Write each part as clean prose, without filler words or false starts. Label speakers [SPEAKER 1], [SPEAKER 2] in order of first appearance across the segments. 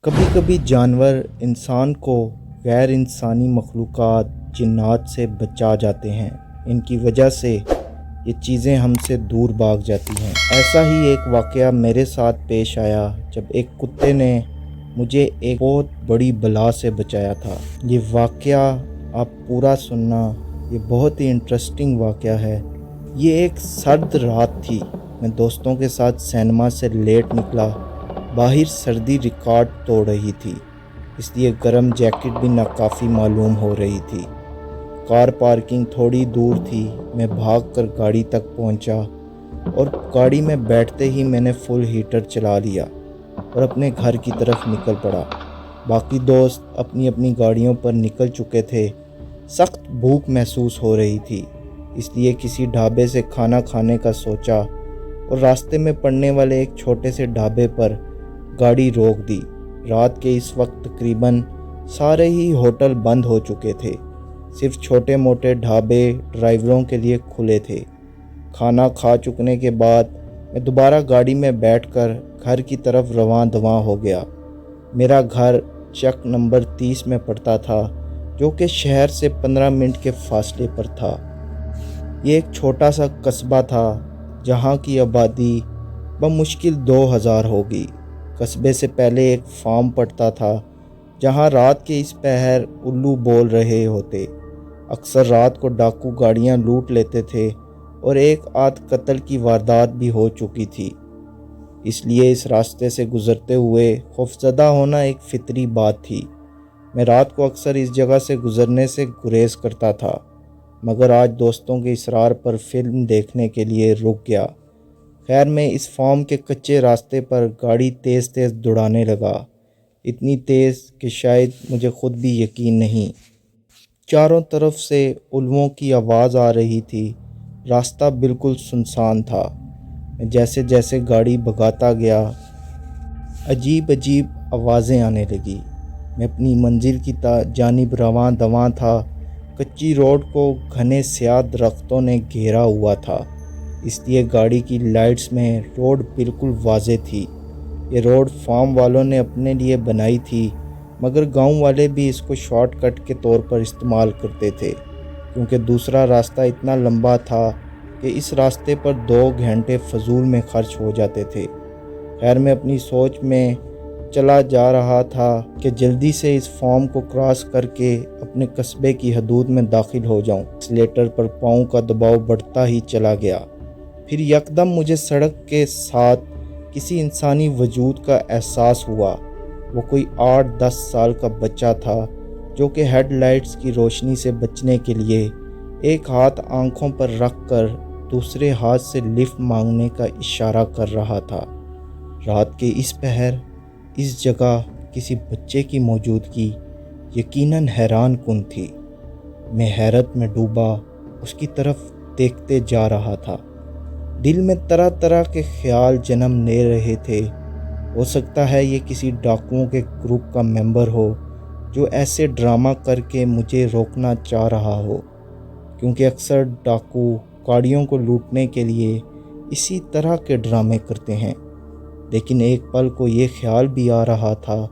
[SPEAKER 1] کبھی کبھی جانور انسان کو غیر انسانی مخلوقات جنات سے بچا جاتے ہیں۔ ان کی وجہ سے یہ چیزیں ہم سے دور بھاگ جاتی ہیں۔ ایسا ہی ایک واقعہ میرے ساتھ پیش آیا جب ایک کتے نے مجھے ایک بہت بڑی بلا سے بچایا تھا۔ یہ واقعہ آپ پورا سننا، یہ بہت ہی انٹرسٹنگ واقعہ ہے۔ یہ ایک سرد رات تھی، میں دوستوں کے ساتھ سینما سے لیٹ نکلا۔ باہر سردی ریکارڈ توڑ رہی تھی، اس لیے گرم جیکٹ بھی ناکافی معلوم ہو رہی تھی۔ کار پارکنگ تھوڑی دور تھی، میں بھاگ کر گاڑی تک پہنچا اور گاڑی میں بیٹھتے ہی میں نے فل ہیٹر چلا لیا اور اپنے گھر کی طرف نکل پڑا۔ باقی دوست اپنی اپنی گاڑیوں پر نکل چکے تھے۔ سخت بھوک محسوس ہو رہی تھی، اس لیے کسی ڈھابے سے کھانا کھانے کا سوچا اور راستے میں پڑنے والے ایک چھوٹے سے ڈھابے پر گاڑی روک دی۔ رات کے اس وقت تقریباً سارے ہی ہوٹل بند ہو چکے تھے، صرف چھوٹے موٹے ڈھابے ڈرائیوروں کے لیے کھلے تھے۔ کھانا کھا چکنے کے بعد میں دوبارہ گاڑی میں بیٹھ کر گھر کی طرف رواں دواں ہو گیا۔ میرا گھر چک نمبر 30 میں پڑتا تھا، جو کہ شہر سے 15 منٹ کے فاصلے پر تھا۔ یہ ایک چھوٹا سا قصبہ تھا جہاں کی آبادی بمشکل 2000 ہوگی۔ قصبے سے پہلے ایک فارم پڑتا تھا جہاں رات کے اس پہر الو بول رہے ہوتے۔ اکثر رات کو ڈاکو گاڑیاں لوٹ لیتے تھے اور ایک آدھ قتل کی واردات بھی ہو چکی تھی، اس لیے اس راستے سے گزرتے ہوئے خوفزدہ ہونا ایک فطری بات تھی۔ میں رات کو اکثر اس جگہ سے گزرنے سے گریز کرتا تھا، مگر آج دوستوں کے اصرار پر فلم دیکھنے کے لیے رک گیا۔ خیر، میں اس فارم کے کچے راستے پر گاڑی تیز تیز دوڑانے لگا، اتنی تیز کہ شاید مجھے خود بھی یقین نہیں۔ چاروں طرف سے الووں کی آواز آ رہی تھی، راستہ بالکل سنسان تھا۔ میں جیسے جیسے گاڑی بھگاتا گیا، عجیب عجیب آوازیں آنے لگی۔ میں اپنی منزل کی جانب رواں دواں تھا۔ کچی روڈ کو گھنے سیاہ درختوں نے گھیرا ہوا تھا، اس لیے گاڑی کی لائٹس میں روڈ بالکل واضح تھی۔ یہ روڈ فارم والوں نے اپنے لیے بنائی تھی، مگر گاؤں والے بھی اس کو شارٹ کٹ کے طور پر استعمال کرتے تھے، کیونکہ دوسرا راستہ اتنا لمبا تھا کہ اس راستے پر 2 گھنٹے فضول میں خرچ ہو جاتے تھے۔ خیر، میں اپنی سوچ میں چلا جا رہا تھا کہ جلدی سے اس فارم کو کراس کر کے اپنے قصبے کی حدود میں داخل ہو جاؤں۔ ایکسیلیٹر پر پاؤں کا دباؤ بڑھتا ہی چلا گیا۔ پھر یکدم مجھے سڑک کے ساتھ کسی انسانی وجود کا احساس ہوا۔ وہ کوئی 8-10 سال کا بچہ تھا، جو کہ ہیڈ لائٹس کی روشنی سے بچنے کے لیے ایک ہاتھ آنکھوں پر رکھ کر دوسرے ہاتھ سے لفٹ مانگنے کا اشارہ کر رہا تھا۔ رات کے اس پہر اس جگہ کسی بچے کی موجودگی یقیناً حیران کن تھی۔ میں حیرت میں ڈوبا اس کی طرف دیکھتے جا رہا تھا۔ دل میں طرح طرح کے خیال جنم لے رہے تھے۔ ہو سکتا ہے یہ کسی ڈاکوؤں کے گروپ کا ممبر ہو جو ایسے ڈرامہ کر کے مجھے روکنا چاہ رہا ہو، کیونکہ اکثر ڈاکو گاڑیوں کو لوٹنے کے لیے اسی طرح کے ڈرامے کرتے ہیں۔ لیکن ایک پل کو یہ خیال بھی آ رہا تھا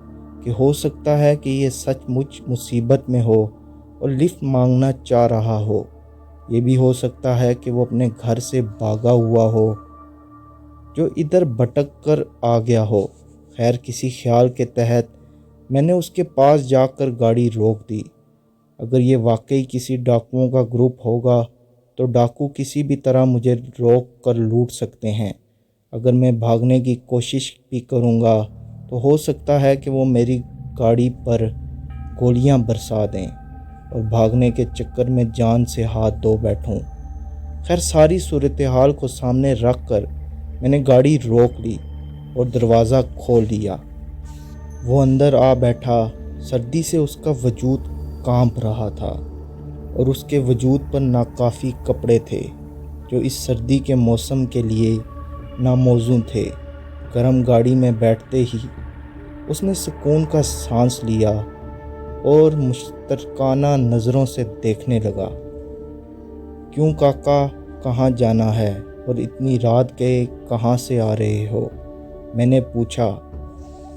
[SPEAKER 1] کہ ہو سکتا ہے کہ یہ سچ مچ مصیبت میں ہو اور لفٹ مانگنا چاہ رہا ہو۔ یہ بھی ہو سکتا ہے کہ وہ اپنے گھر سے بھاگا ہوا ہو، جو ادھر بھٹک کر آ گیا ہو۔ خیر، کسی خیال کے تحت میں نے اس کے پاس جا کر گاڑی روک دی۔ اگر یہ واقعی کسی ڈاکوؤں کا گروپ ہوگا تو ڈاکو کسی بھی طرح مجھے روک کر لوٹ سکتے ہیں۔ اگر میں بھاگنے کی کوشش بھی کروں گا تو ہو سکتا ہے کہ وہ میری گاڑی پر گولیاں برسا دیں اور بھاگنے کے چکر میں جان سے ہاتھ دھو بیٹھوں۔ خیر، ساری صورتحال کو سامنے رکھ کر میں نے گاڑی روک لی اور دروازہ کھول دیا۔ وہ اندر آ بیٹھا۔ سردی سے اس کا وجود کانپ رہا تھا اور اس کے وجود پر ناکافی کپڑے تھے جو اس سردی کے موسم کے لیے ناموزوں تھے۔ گرم گاڑی میں بیٹھتے ہی اس نے سکون کا سانس لیا اور مشترکانہ نظروں سے دیکھنے لگا۔ کیوں کاکا، کہاں جانا ہے اور اتنی رات کے کہاں سے آ رہے ہو؟ میں نے پوچھا۔